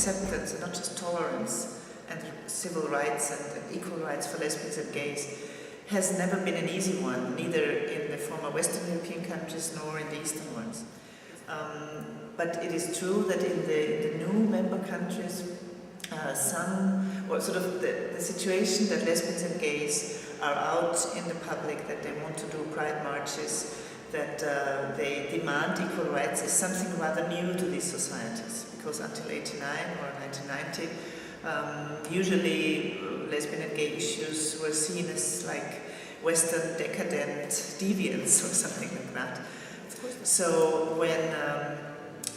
acceptance and not just tolerance and civil rights and equal rights for lesbians and gays has never been an easy one, neither in the former Western European countries nor in the Eastern ones. But it is true that in the new member countries, the situation that lesbians and gays are out in the public, that they want to do pride marches, that they demand equal rights, is something rather new to these societies. Because until 1989 or 1990, usually lesbian and gay issues were seen as like Western decadent deviance or something like that. So when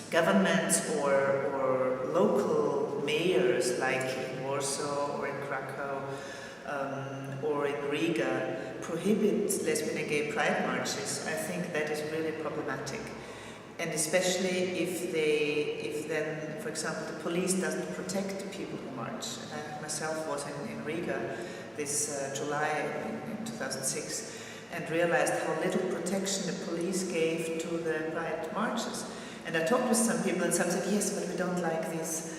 governments or local mayors like in Warsaw or in Krakow or in Riga prohibit lesbian and gay pride marches, I think that is really problematic. And especially if then, for example, the police doesn't protect the people who march. And I myself was in Riga this July in 2006 and realized how little protection the police gave to the pride marches. And I talked with some people and some said, yes, but we don't like these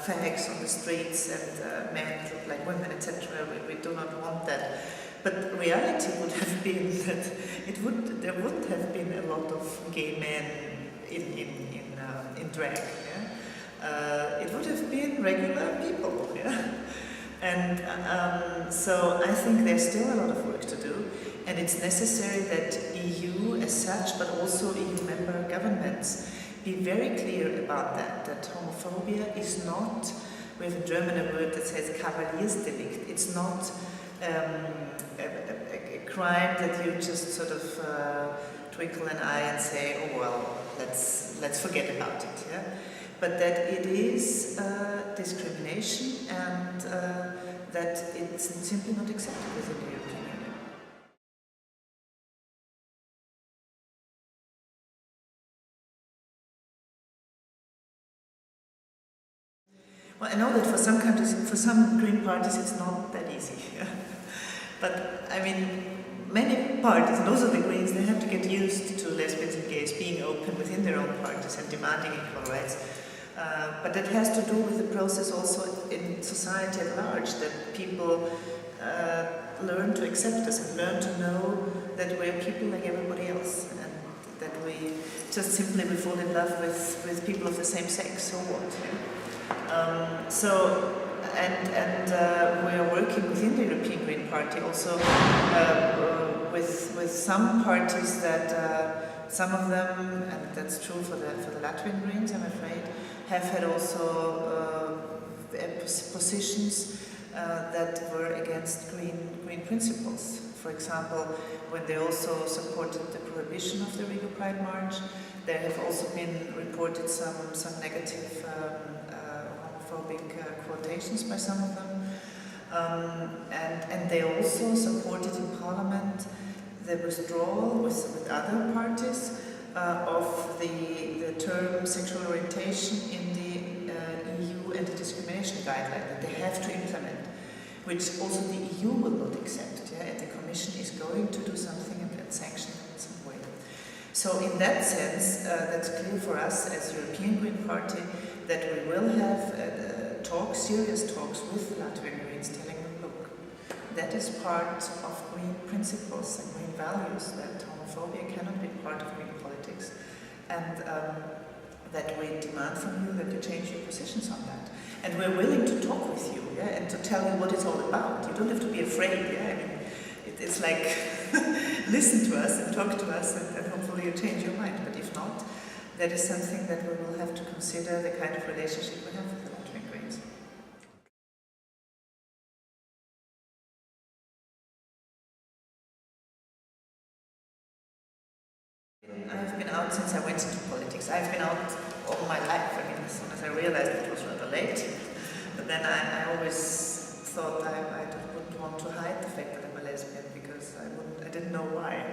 fags on the streets and men look like women, etc. We do not want that. But reality would have been that there would have been a lot of gay men in drag. Yeah? It would have been regular people. Yeah? And so I think there's still a lot of work to do, and it's necessary that EU as such, but also EU member governments, be very clear about that homophobia is not, we have in German a word that says Kavaliersdelikt. It's not a crime that you just sort of twinkle an eye and say, oh well, let's forget about it. Yeah? But that it is discrimination and that it's simply not accepted within the European Union. Well, I know that for some countries, for some Green parties, it's not that easy. But I mean, many parties, and also the Greens, they have to get used to lesbians and gays being open within their own parties and demanding equal rights. But that has to do with the process also in society at large, that people learn to accept us and learn to know that we're people like everybody else, and that we just simply we fall in love with people of the same sex, so what? We are working within the European Green Party also with some parties that some of them, and that's true for the Latvian Greens, I'm afraid, have had also positions that were against green principles. For example, when they also supported the prohibition of the Riga Pride March, there have also been reported some negative homophobic quotations by some of them. And they also supported in Parliament the withdrawal with other parties of the term sexual orientation in the EU anti-discrimination guideline that they have to implement, which also the EU will not accept, yeah? And the Commission is going to do something and sanction them in some way. So in that sense, that's clear for us as European Green Party that we will have serious talks with the Latvian Greens, telling them, look, that is part of green principles and green values, that homophobia cannot be part of green politics, and that we demand from you that you change your positions on that. And we're willing to talk with you, yeah, and to tell you what it's all about. You don't have to be afraid, yeah. I mean, it's like listen to us and talk to us, and hopefully you change your mind. But if not, that is something that we will have to consider, the kind of relationship we have with the Latvian Greens. I've been out since I went into politics. I've been out all my life. I mean, as soon as I realized it was rather late. But then I always thought I wouldn't want to hide the fact that I'm a lesbian, because I didn't know why.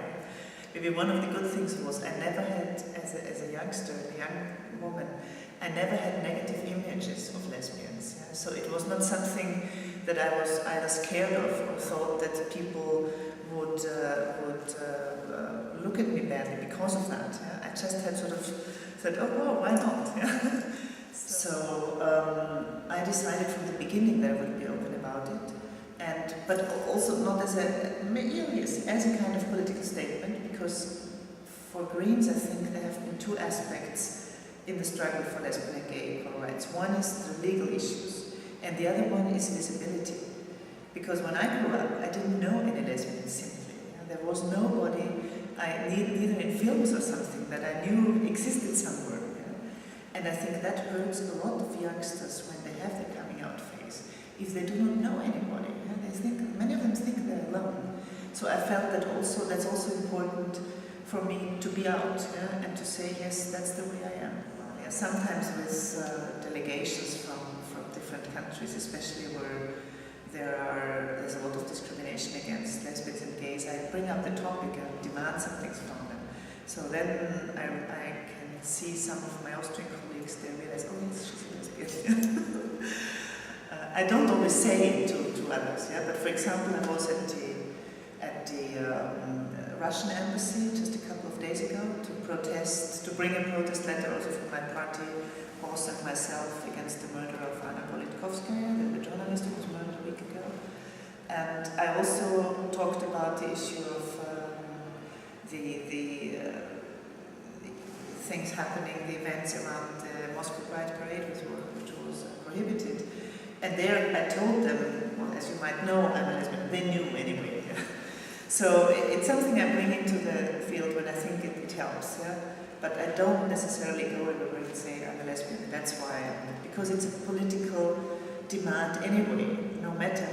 Maybe one of the good things was I never had, as a youngster, a young woman, I never had negative images of lesbians. Yeah? So it was not something that I was either scared of or thought that people would look at me badly because of that. Yeah? I just had sort of said, oh, well, why not? Yeah? So I decided from the beginning that I would be open about it, but also not as as a kind of political statement, because for Greens I think there have been two aspects in the struggle for lesbian and gay equal rights. One is the legal issues, and the other one is visibility. Because when I grew up, I didn't know any lesbians simply. There was nobody, neither in films or something, that I knew existed somewhere. And I think that hurts a lot of youngsters when they have their coming out phase. If they do not know anybody, many of them think they're alone. So I felt that that's also important for me to be out, and to say, yes, that's the way I am. Sometimes with delegations from different countries, especially where there's a lot of discrimination against lesbians and gays, I bring up the topic and demand some things from them. So then I can see some of my Austrian colleagues, they realize, oh yes, she's a lesbian. I don't always say it to others, but for example, I was at the Russian embassy just a couple of days ago to bring a protest letter also from my party, boss and myself, against the murder of Anna Politkovskaya, the journalist who was murdered a week ago. And I also talked about the issue of the things happening, the events around the Moscow Pride Parade, which was prohibited. And there I told them, well, as you might know, I'm a lesbian. They knew anyway. So it's something I bring into the field when I think it helps. But I don't necessarily go everywhere and say I'm a lesbian. That's why, because it's a political demand anyway, no matter